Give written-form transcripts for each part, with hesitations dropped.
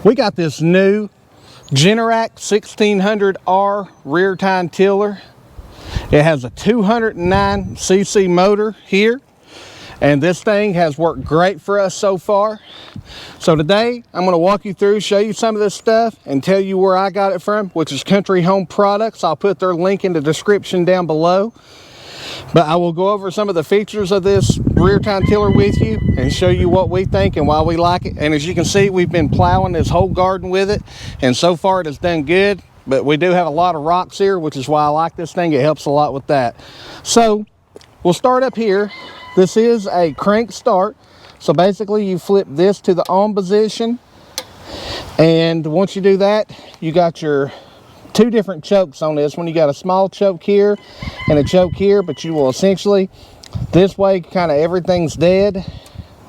We got this new Generac 1600R rear tine tiller. It has a 209cc motor here, and this thing has worked great for us so far. So today I'm going to walk you through, show you some of this stuff, and tell you where I got it from, which is Country Home Products. I'll put their link in the description down below. But I will go over some of the features of this rear tine tiller with you and show you what we think and why we like it. And as you can see, we've been plowing this whole garden with it, and so far it has done good. But we do have a lot of rocks here, which is why I like this thing. It helps a lot with that. So we'll start up here. This is a crank start. So basically you flip this to the on position, and once you do that, you got your two different chokes on this one. You got a small choke here and a choke here, but you will essentially, this way kind of everything's dead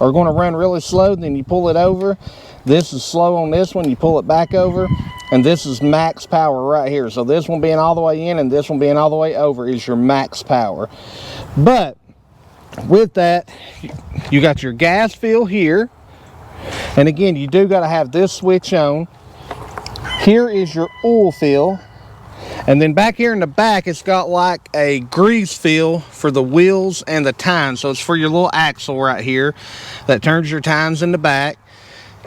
or going to run really slow, then you pull it over. This is slow on this one, you pull it back over, and this is max power right here. So this one being all the way in and this one being all the way over is your max power. But with that, you got your gas fill here, and again, you do got to have this switch on. Here is your oil fill, and then back here in the back it's got like a grease fill for the wheels and the tines. So it's for your little axle right here that turns your tines in the back.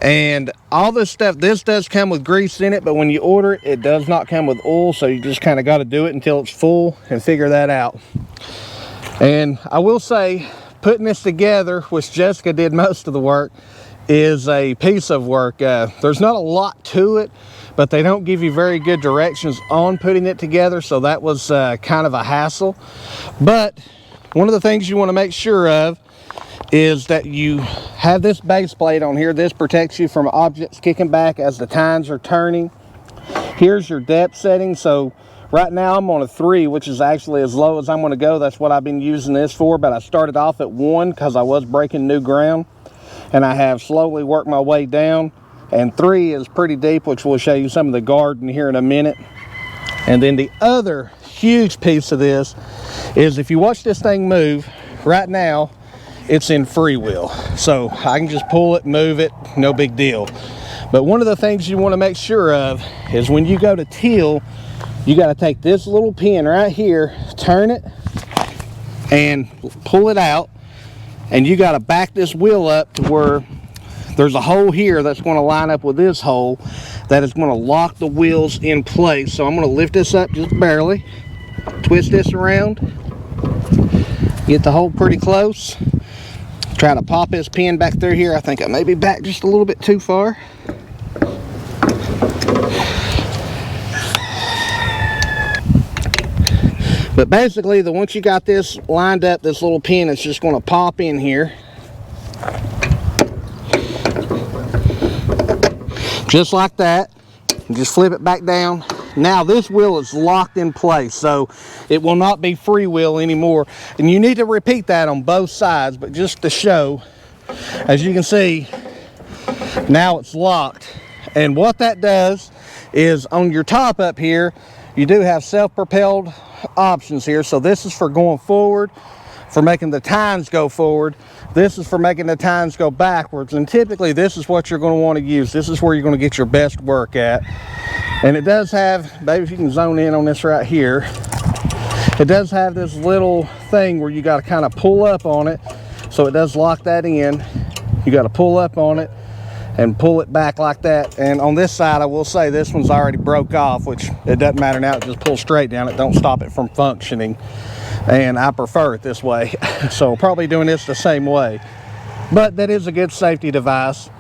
And all this stuff, this does come with grease in it, but when you order it, it does not come with oil, so you just kind of got to do it until it's full and figure that out. And I will say, putting this together, which Jessica did most of the work, is a piece of work. There's not a lot to it, but they don't give you very good directions on putting it together, so that was kind of a hassle. But one of the things you want to make sure of is that you have this base plate on here. This protects you from objects kicking back as the tines are turning. Here's your depth setting. So right now I'm on a 3, which is actually as low as I'm going to go. That's what I've been using this for, but I started off at 1 because I was breaking new ground, and I have slowly worked my way down. And 3 is pretty deep, which we'll show you some of the garden here in a minute. And then the other huge piece of this is, if you watch this thing move, right now it's in freewheel. So I can just pull it, move it, no big deal. But one of the things you want to make sure of is when you go to till, you got to take this little pin right here, turn it, and pull it out. And you got to back this wheel up to where there's a hole here that's going to line up with this hole that is going to lock the wheels in place. So I'm going to lift this up just barely, twist this around, get the hole pretty close, try to pop this pin back through here. I think I may be back just a little bit too far. But basically, once you got this lined up, this little pin is just going to pop in here. Just like that. And just flip it back down. Now this wheel is locked in place, so it will not be freewheel anymore. And you need to repeat that on both sides, but just to show, as you can see, now it's locked. And what that does is, on your top up here, you do have self-propelled options here. So this is for going forward, for making the tines go forward. This is for making the tines go backwards, and typically this is what you're going to want to use. This is where you're going to get your best work at. And it does have, baby, if you can zone in on this right here, it does have this little thing where you got to kind of pull up on it, so it does lock that in. You got to pull up on it and pull it back like that. And on this side, I will say this one's already broke off, which it doesn't matter now. It just pulls straight down. It don't stop it from functioning, and I prefer it this way. So probably doing this the same way, but that is a good safety device.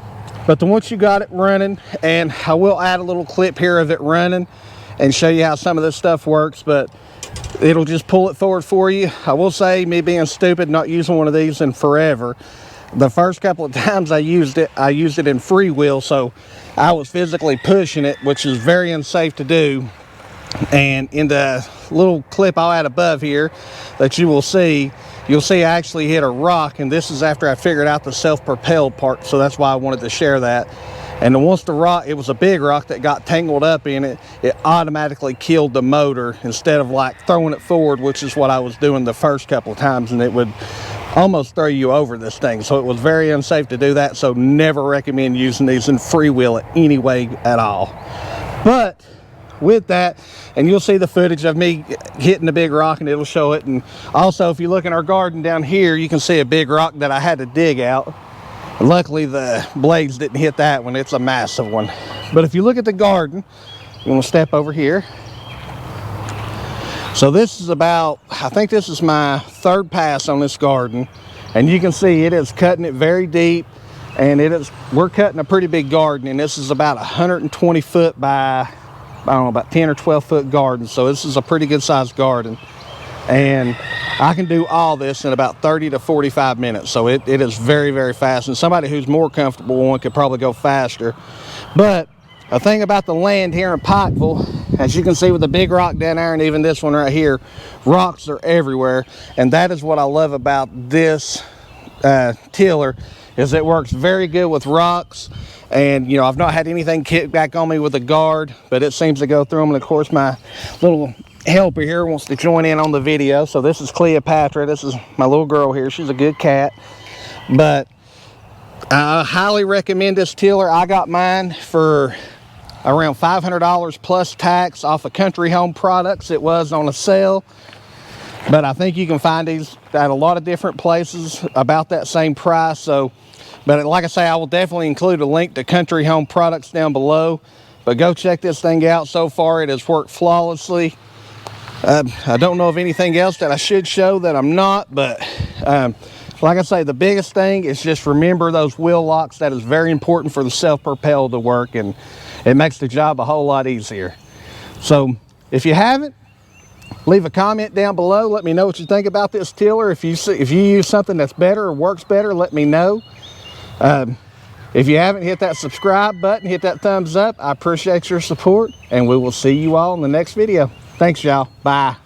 But once you got it running, and I will add a little clip here of it running and show you how some of this stuff works, but it'll just pull it forward for you. I will say, me being stupid, not using one of these in forever, the first couple of times I used it in freewheel, so I was physically pushing it, which is very unsafe to do. And in the little clip I'll add above here that you will see, you'll see I actually hit a rock, and this is after I figured out the self-propelled part, so that's why I wanted to share that. And once the rock, it was a big rock that got tangled up in it, it automatically killed the motor instead of like throwing it forward, which is what I was doing the first couple of times, and it would almost throw you over this thing. So it was very unsafe to do that. So never recommend using these in freewheel any way at all. But with that, and you'll see the footage of me hitting the big rock and it'll show it. And also, if you look in our garden down here, you can see a big rock that I had to dig out. Luckily the blades didn't hit that one. It's a massive one. But if you look at the garden, you want to step over here. So this is about, I think this is my third pass on this garden, and you can see it is cutting it very deep, and we're cutting a pretty big garden, and this is about 120 foot by, I don't know, about 10 or 12 foot garden. So this is a pretty good sized garden, and I can do all this in about 30 to 45 minutes. So it is very, very fast, and somebody who's more comfortable one could probably go faster. But a thing about the land here in Pikeville, as you can see with the big rock down there and even this one right here, rocks are everywhere. And that is what I love about this tiller, is it works very good with rocks. And you know, I've not had anything kick back on me with a guard, but it seems to go through them. And of course my little helper here wants to join in on the video. So this is Cleopatra. This is my little girl here. She's a good cat. But I highly recommend this tiller. I got mine for around $500 plus tax off of Country Home Products. It was on a sale, but I think you can find these at a lot of different places about that same price. So, but like I say, I will definitely include a link to Country Home Products down below. But go check this thing out. So far it has worked flawlessly. I don't know of anything else that I should show that I'm not, but like I say, the biggest thing is just remember those wheel locks. That is very important for the self-propel to work, and it makes the job a whole lot easier. So if you haven't, leave a comment down below. Let me know what you think about this tiller. If you use something that's better or works better, let me know. If you haven't, hit that subscribe button, hit that thumbs up. I appreciate your support, and we will see you all in the next video. Thanks, y'all. Bye.